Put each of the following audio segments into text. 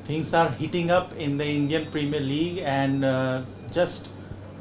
Things are heating up in the Indian Premier League, and just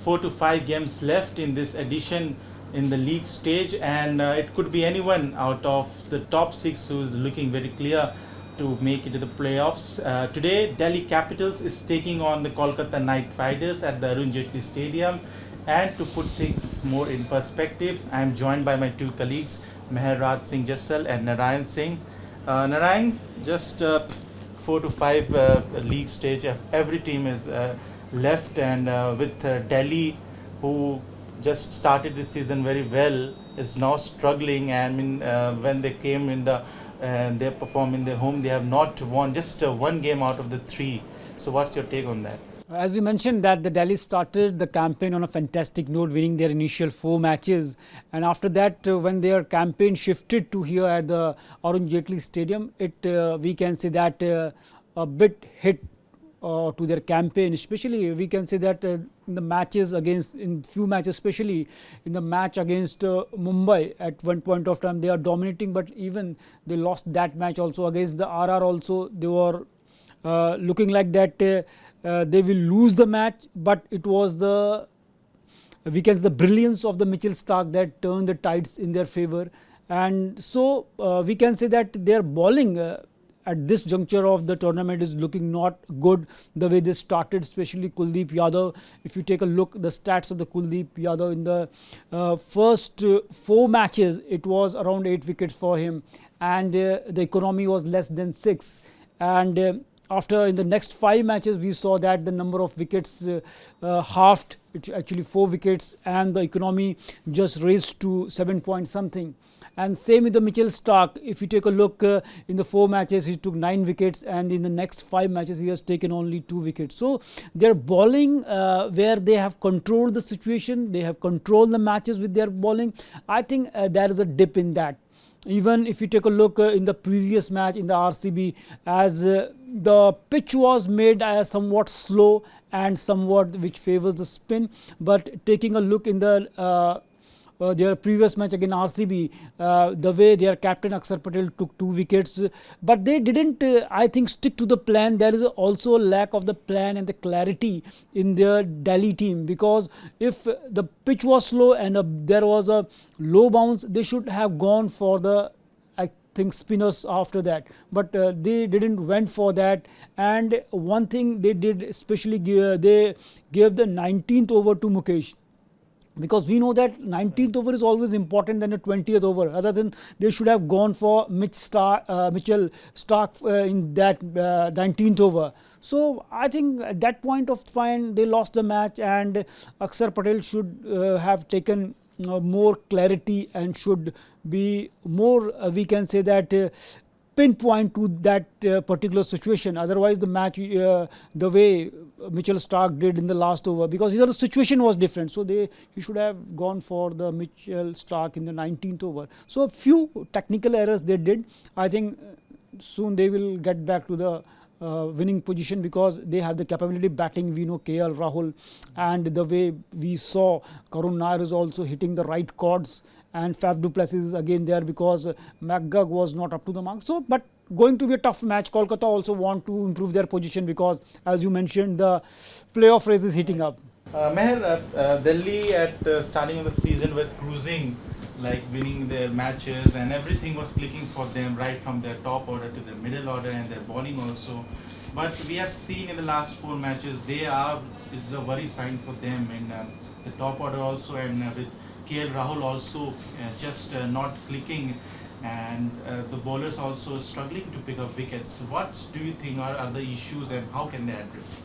4 to 5 games left in this edition in the league stage, and it could be anyone out of the top six who is looking very clear to make it to the playoffs. Today, Delhi Capitals is taking on the Kolkata Knight Riders at the Arun Jaitley Stadium. And to put things more in perspective, I am joined by my two colleagues, Meher Singh Jassal and Narine Singh. Narine, just 4 to 5 league stage, every team is left, and with Delhi, who just started this season very well, is now struggling. And I mean, when they came in the they perform in their home, they have not won just one game out of the three. So what's your take on that? As you mentioned that the Delhi started the campaign on a fantastic note, winning their initial 4 matches, and after that when their campaign shifted to here at the Arun Jaitley Stadium, it we can say that a bit hit to their campaign. Especially we can say that in the matches against, in few matches, especially in the match against Mumbai, at one point of time they are dominating, but even they lost that match. Also against the RR also they were looking like that they will lose the match, but it was the, we can say, the brilliance of the Mitchell Starc that turned the tides in their favour. And so we can say that their bowling at this juncture of the tournament is looking not good the way they started, especially Kuldeep Yadav. If you take a look the stats of the Kuldeep Yadav in the first 4 matches, it was around 8 wickets for him, and the economy was less than 6. And after in the next 5 matches we saw that the number of wickets halved. It's actually 4 wickets, and the economy just raised to 7 point something. And same with the Mitchell Starc. If you take a look in the 4 matches he took 9 wickets, and in the next 5 matches he has taken only 2 wickets. So their bowling, where they have controlled the situation, they have controlled the matches with their bowling, I think there is a dip in that. Even if you take a look in the previous match in the RCB, as the pitch was made somewhat slow and somewhat which favours the spin, but taking a look in the their previous match against RCB, the way their captain Axar Patel took 2 wickets, but they didn't I think stick to the plan. There is also a lack of the plan and the clarity in their Delhi team, because if the pitch was slow and there was a low bounce, they should have gone for the, I think, spinners after that, but they didn't went for that. And one thing they did, especially they gave the 19th over to Mukesh, because we know that 19th over is always important than the 20th over. Other than, they should have gone for Mitchell Starc in that 19th over. So I think at that point of time they lost the match, and Axar Patel should have taken more clarity and should be more we can say that pinpoint to that particular situation. Otherwise the match the way Mitchell Starc did in the last over, because the situation was different, so he should have gone for the Mitchell Starc in the 19th over. So a few technical errors they did. I think soon they will get back to the winning position, because they have the capability batting. We know KL Rahul, and the way we saw Karun Nair is also hitting the right chords, and Faf du Plessis is again there, because McGurk was not up to the mark. So but going to be a tough match. Kolkata also want to improve their position, because as you mentioned the playoff race is heating up. Meher, Delhi at the starting of the season were cruising, like winning their matches, and everything was clicking for them, right from their top order to their middle order and their bowling also. But we have seen in the last 4 matches, is a worry sign for them in the top order also, and with KL Rahul also just not clicking, and the bowlers also struggling to pick up wickets. What do you think are the issues, and how can they address?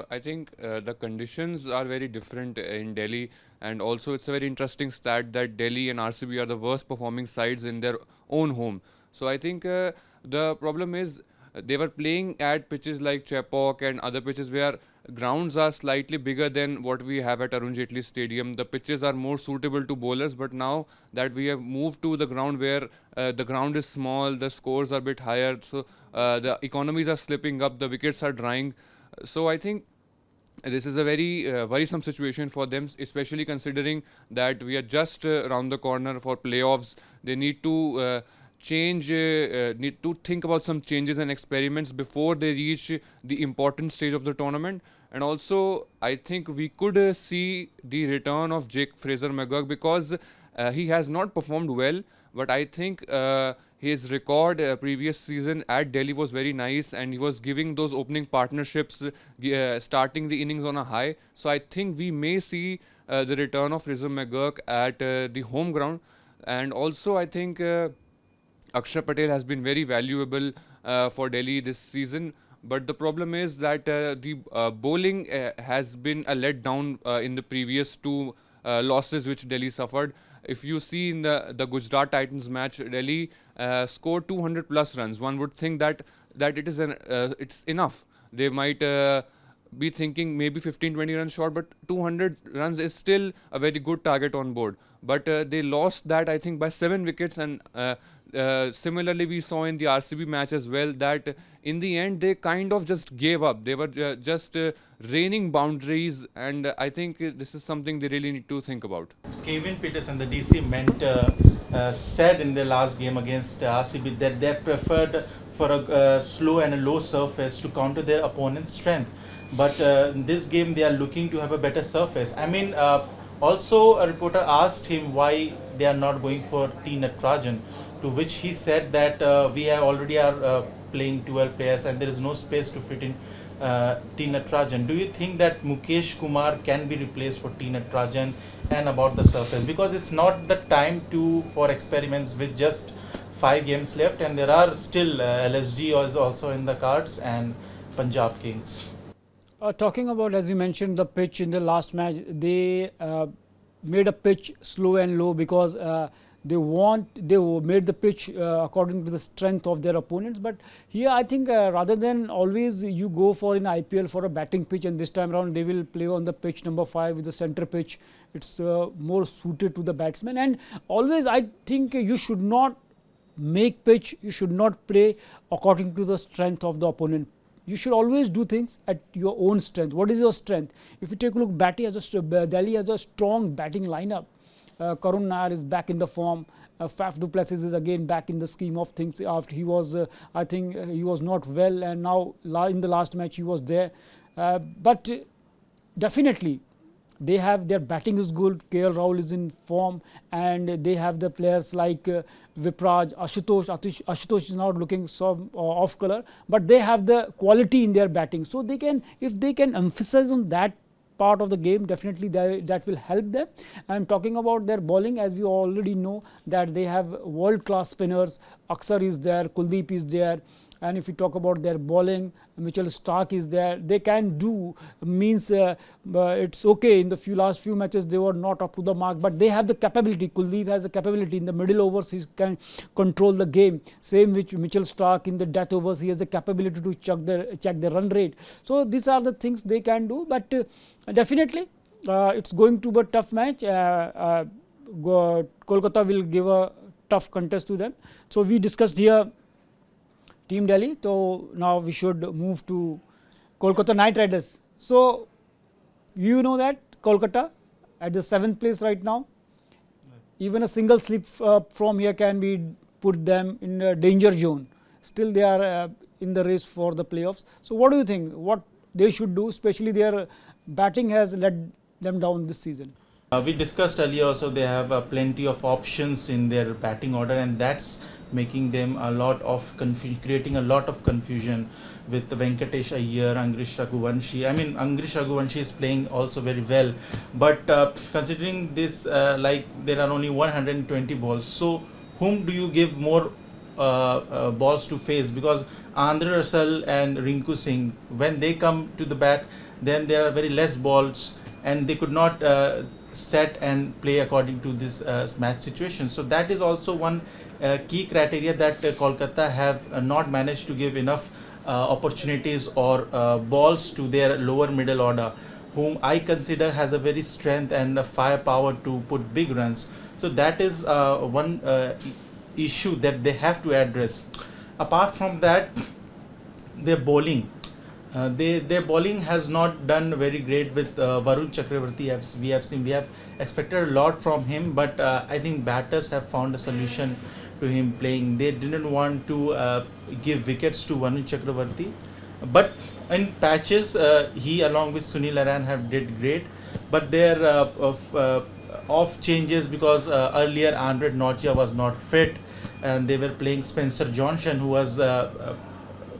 I think the conditions are very different in Delhi, and also it's a very interesting stat that Delhi and RCB are the worst performing sides in their own home. So I think the problem is they were playing at pitches like Chepauk and other pitches where grounds are slightly bigger than what we have at Arun Jaitley Stadium. The pitches are more suitable to bowlers, but now that we have moved to the ground where the ground is small, the scores are a bit higher, so the economies are slipping up, the wickets are drying. So I think this is a very worrisome situation for them, especially considering that we are just around the corner for playoffs. They need to need to think about some changes and experiments before they reach the important stage of the tournament. And also, I think we could see the return of Jake Fraser McGurk, because he has not performed well, but I think his record previous season at Delhi was very nice, and he was giving those opening partnerships, starting the innings on a high. So I think we may see the return of Fraser McGurk at the home ground. And also, I think Axar Patel has been very valuable for Delhi this season. But the problem is that the bowling has been a letdown in the previous two losses which Delhi suffered. If you see in the Gujarat Titans match, Delhi scored 200 plus runs. One would think that it is it's enough. They might be thinking maybe 15-20 runs short, but 200 runs is still a very good target on board. But they lost that, I think, by 7 wickets. And similarly, we saw in the RCB match as well that in the end they kind of just gave up. They were just raining boundaries, and I think this is something they really need to think about. Kevin Peterson, the DC mentor, said in the last game against RCB that they preferred for a slow and a low surface to counter their opponent's strength. But in this game, they are looking to have a better surface. I mean, also a reporter asked him why they are not going for T Natarajan, to which he said that we already are playing 12 players and there is no space to fit in T Natarajan. Do you think that Mukesh Kumar can be replaced for T Natarajan, and about the surface? Because it's not the time for experiments with just 5 games left, and there are still LSG is also in the cards and Punjab Kings. Talking about, as you mentioned, the pitch in the last match, they made a pitch slow and low because they made the pitch according to the strength of their opponents. But here I think rather than always you go for in IPL for a batting pitch, and this time around they will play on the pitch number 5 with the center pitch. It's more suited to the batsman. And always I think you should not make pitch, you should not play according to the strength of the opponent. You should always do things at your own strength. What is your strength? If you take a look, Delhi has a strong batting lineup. Karun Nair is back in the form. Faf du Plessis is again back in the scheme of things after he was, I think he was not well, and now in the last match he was there. But definitely they have, their batting is good, KL Rahul is in form, and they have the players like Vipraj, Ashutosh is not looking so off color, but they have the quality in their batting. So they can, if they can emphasize on that part of the game, definitely that will help them. And talking about their bowling, as we already know that they have world class spinners. Axar is there, Kuldeep is there. And if you talk about their bowling, Mitchell Starc is there. They can do, means it's okay. In the last few matches they were not up to the mark, but they have the capability. Kuldeep has the capability in the middle overs, he can control the game. Same with Mitchell Starc in the death overs, he has the capability to check the run rate. So these are the things they can do. But definitely it's going to be a tough match. Kolkata will give a tough contest to them. So we discussed here Team Delhi. So now we should move to Kolkata Knight Riders. So you know that Kolkata at the 7th place right now. Even a single slip from here can be put them in a danger zone. Still they are in the race for the playoffs. So what do you think? What they should do? Especially their batting has let them down this season. We discussed earlier also they have plenty of options in their batting order, and that's making them a lot of creating a lot of confusion with Venkatesh Iyer, Angrish Raghuvanshi. I mean, Angrish Raghuvanshi is playing also very well, but considering this, like there are only 120 balls, so whom do you give more balls to face? Because Andre Russell and Rinku Singh, when they come to the bat, then there are very less balls, and they could not set and play according to this match situation. So that is also one key criteria that Kolkata have not managed to give enough opportunities or balls to their lower middle order, whom I consider has a very strength and a firepower to put big runs. So that is one issue that they have to address. Apart from that, their bowling. Their bowling has not done very great with Varun Chakravarti. We have expected a lot from him, but I think batters have found a solution to him playing. They didn't want to give wickets to Varun Chakravarti. But in patches, he along with Sunil Narine have did great. But their off changes because earlier Andre Nortje was not fit, and they were playing Spencer Johnson, who was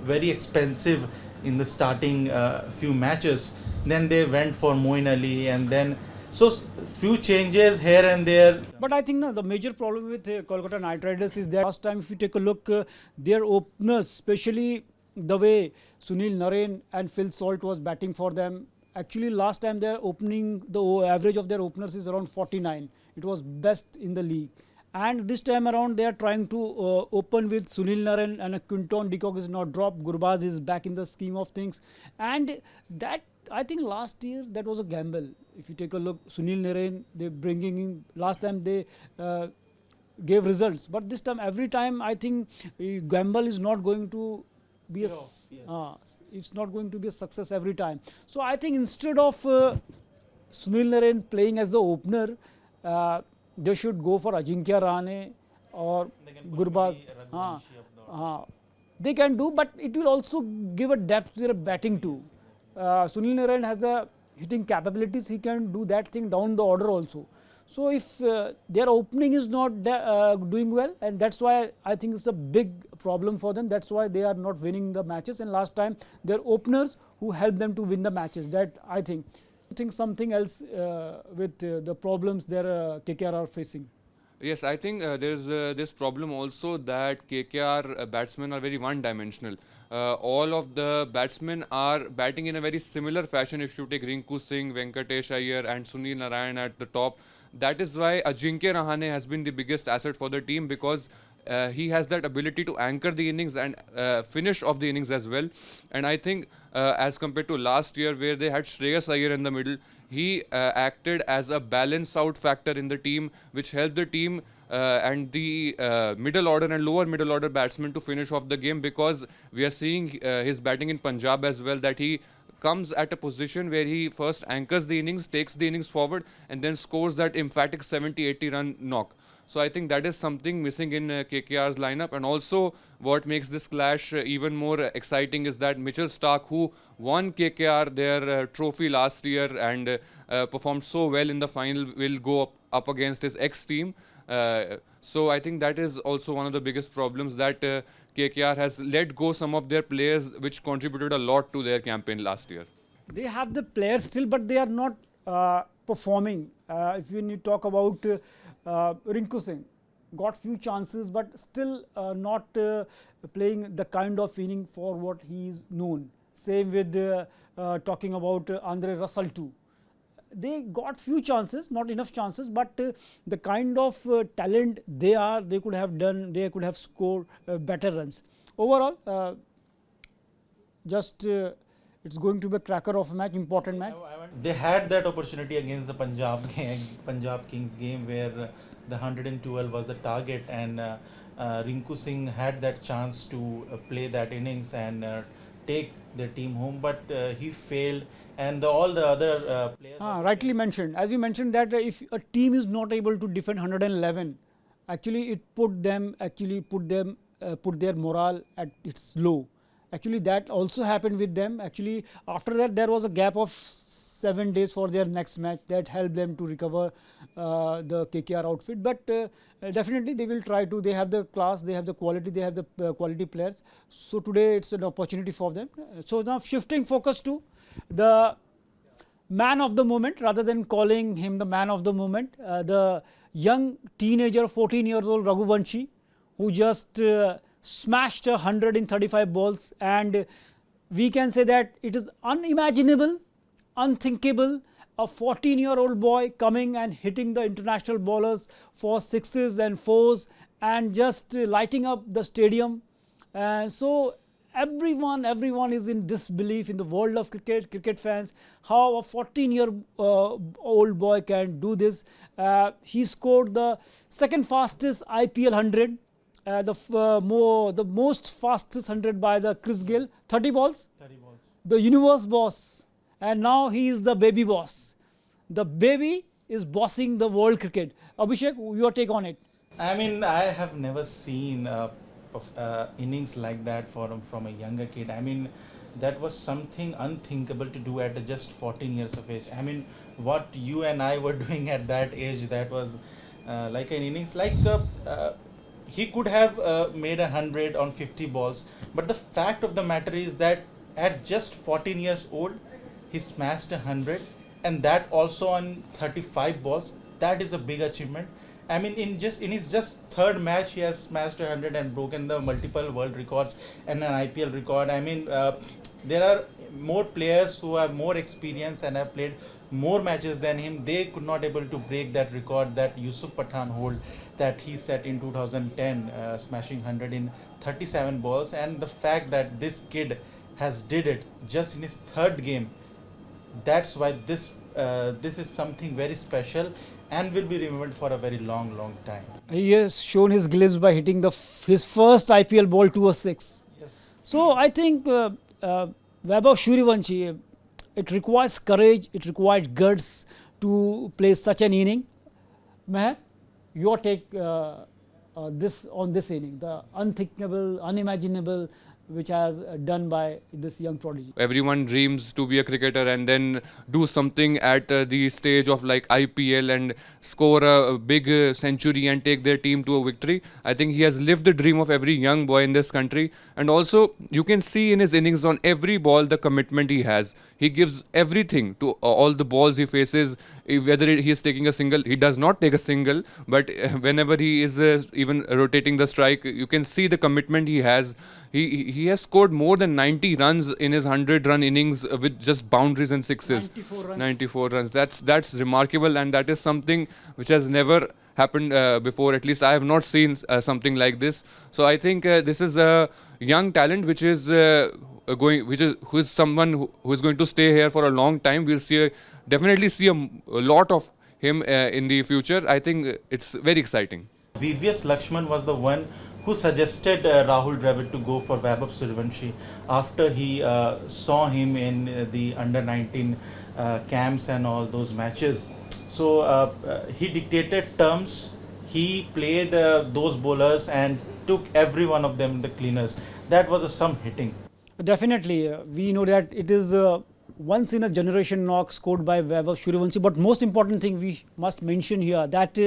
very expensive in the starting few matches. Then they went for Moin Ali, and then so few changes here and there. But I think the major problem with Kolkata Knight Riders is that last time, if you take a look, their openers, especially the way Sunil Narine and Phil Salt was batting for them. Actually, last time their opening, the average of their openers is around 49. It was best in the league. And this time around, they are trying to open with Sunil Narine, and Quinton de Kock is not dropped. Gurbaz is back in the scheme of things. And that, I think last year, that was a gamble. If you take a look, Sunil Narine, they bringing in, last time they gave results. But this time, every time, I think gamble is not going to be it's not going to be a success every time. So I think instead of Sunil Narine playing as the opener, they should go for Ajinkya Rahane or Gurbaz. They can do, but it will also give a depth to their batting too. Sunil Narine has the hitting capabilities, he can do that thing down the order also. So if their opening is not doing well, and that's why I think it's a big problem for them. That's why they are not winning the matches. And last time, their openers who helped them to win the matches. That I think something else with the problems their KKR are facing. Yes, I think there's this problem also that KKR batsmen are very one-dimensional. All of the batsmen are batting in a very similar fashion. If you take Rinku Singh, Venkatesh Iyer and Sunil Narine at the top, that is why Ajinkya Rahane has been the biggest asset for the team, because he has that ability to anchor the innings and finish off the innings as well. And I think as compared to last year where they had Shreyas Iyer in the middle, he acted as a balance out factor in the team, which helped the team and the middle order and lower middle order batsmen to finish off the game, because we are seeing his batting in Punjab as well, that he comes at a position where he first anchors the innings, takes the innings forward and then scores that emphatic 70-80 run knock. So I think that is something missing in KKR's lineup. And also what makes this clash even more exciting is that Mitchell Starc, who won KKR their trophy last year and performed so well in the final, will go up against his ex-team. So I think that is also one of the biggest problems, that KKR has let go some of their players which contributed a lot to their campaign last year. They have the players still, but they are not performing. If you talk about Rinku Singh, got few chances, but still not playing the kind of inning for what he is known. Same with talking about Andre Russell too. They got few chances, not enough chances, but the kind of talent they are, they could have scored better runs. Overall, it's going to be a cracker of a match, important match. They had that opportunity against the Punjab Kings game where the 112 was the target, and Rinku Singh had that chance to play that innings and take their team home, but he failed, and all the other players. Rightly mentioned, as you mentioned, that if a team is not able to defend 111, actually it put their morale at its low. Actually, that also happened with them. Actually, after that, there was a gap of 7 days for their next match that helped them to recover the KKR outfit. But definitely, they will try to. They have the class, they have the quality, they have the quality players. So today, it's an opportunity for them. So now, shifting focus to the man of the moment, rather than calling him the man of the moment, the young teenager, 14 years old Raghuvanshi, who just smashed 135 balls, and we can say that it is unimaginable, unthinkable, a 14-year-old boy coming and hitting the international bowlers for sixes and fours and just lighting up the stadium. So everyone is in disbelief in the world of cricket fans, how a 14-year-old boy can do this. He scored the second fastest IPL 100. The most fastest 100 by the Chris Gayle, 30 balls, the universe boss, and now he is the baby boss. The baby is bossing the world cricket. Abhishek, your take on it? I mean, I have never seen innings like that from a younger kid. I mean, that was something unthinkable to do at just 14 years of age. I mean, what you and I were doing at that age, that was like an innings. He could have made 100 on 50 balls, but the fact of the matter is that at just 14 years old, he smashed 100, and that also on 35 balls. That is a big achievement. I mean, in his just third match, he has smashed 100 and broken the multiple world records and an IPL record. I mean, there are more players who have more experience and have played more matches than him. They could not able to break that record that Yusuf Pathan hold that he set in 2010, smashing 100 in 37 balls. And the fact that this kid has did it just in his third game, that's why this is something very special and will be remembered for a very long time. He has shown his glimpse by hitting his first IPL ball to a 6. Yes. So I think Vaibhav Suryavanshi, it requires courage, it requires guts to play such an inning. Meher, your take on this inning, the unthinkable, unimaginable, which has done by this young prodigy. Everyone dreams to be a cricketer and then do something at the stage of like IPL and score a big century and take their team to a victory. I think he has lived the dream of every young boy in this country, and also you can see in his innings on every ball the commitment he has. He gives everything to all the balls he faces. Whether he is taking a single, he does not take a single, but whenever he is even rotating the strike, you can see the commitment he has. He has scored more than 90 runs in his 100-run innings with just boundaries and sixes. 94 runs. 94 runs. That's remarkable, and that is something which has never happened before. At least I have not seen something like this. So I think this is a young talent which is who is someone who is going to stay here for a long time. We'll definitely see a lot of him in the future. I think it's very exciting. VVS Lakshman was the one who suggested Rahul Dravid to go for Vaibhav Suryavanshi after he saw him in the under 19 camps and all those matches. So he dictated terms. He played those bowlers and took every one of them the cleaners. That was some hitting. Definitely, we know that it is once in a generation knock scored by Vaibhav Suryavanshi. But most important thing we must mention here that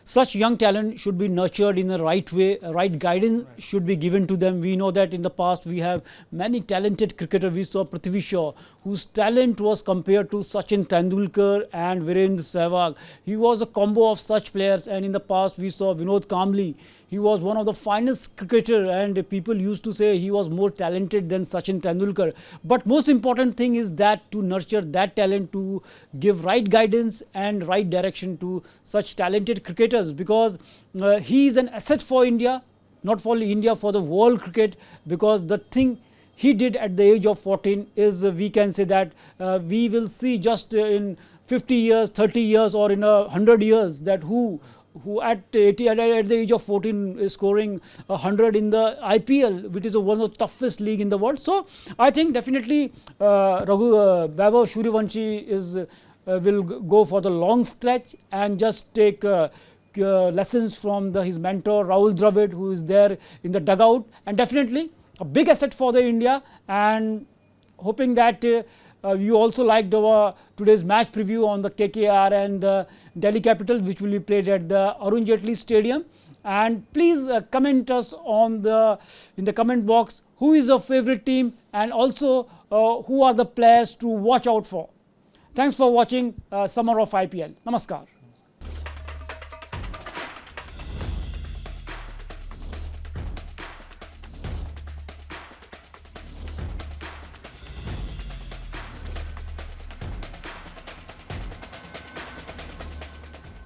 such young talent should be nurtured in the right way, right guidance should be given to them. We know that in the past we have many talented cricketers. We saw Prithvi Shaw, whose talent was compared to Sachin Tendulkar and Virendra Sehwag. He was a combo of such players, and in the past we saw Vinod Kamli. He was one of the finest cricketer, and people used to say he was more talented than Sachin Tendulkar. But most important thing is that to nurture that talent, to give right guidance and right direction to such talented cricketers, because he is an asset for India, not for India, for the world cricket, because the thing he did at the age of 14 is we can say that we will see just in 50 years, 30 years or in 100 years that who at the age of 14 is scoring 100 in the IPL, which is one of the toughest league in the world. So I think definitely Vaibhav Suryavanshi will go for the long stretch and just take lessons from his mentor Rahul Dravid, who is there in the dugout, and definitely a big asset for the India. And hoping that you also liked our today's match preview on the KKR and the Delhi Capitals, which will be played at the Arun Jaitley Stadium. And please comment us in the comment box who is your favorite team, and also who are the players to watch out for. Thanks for watching Summer of IPL. Namaskar.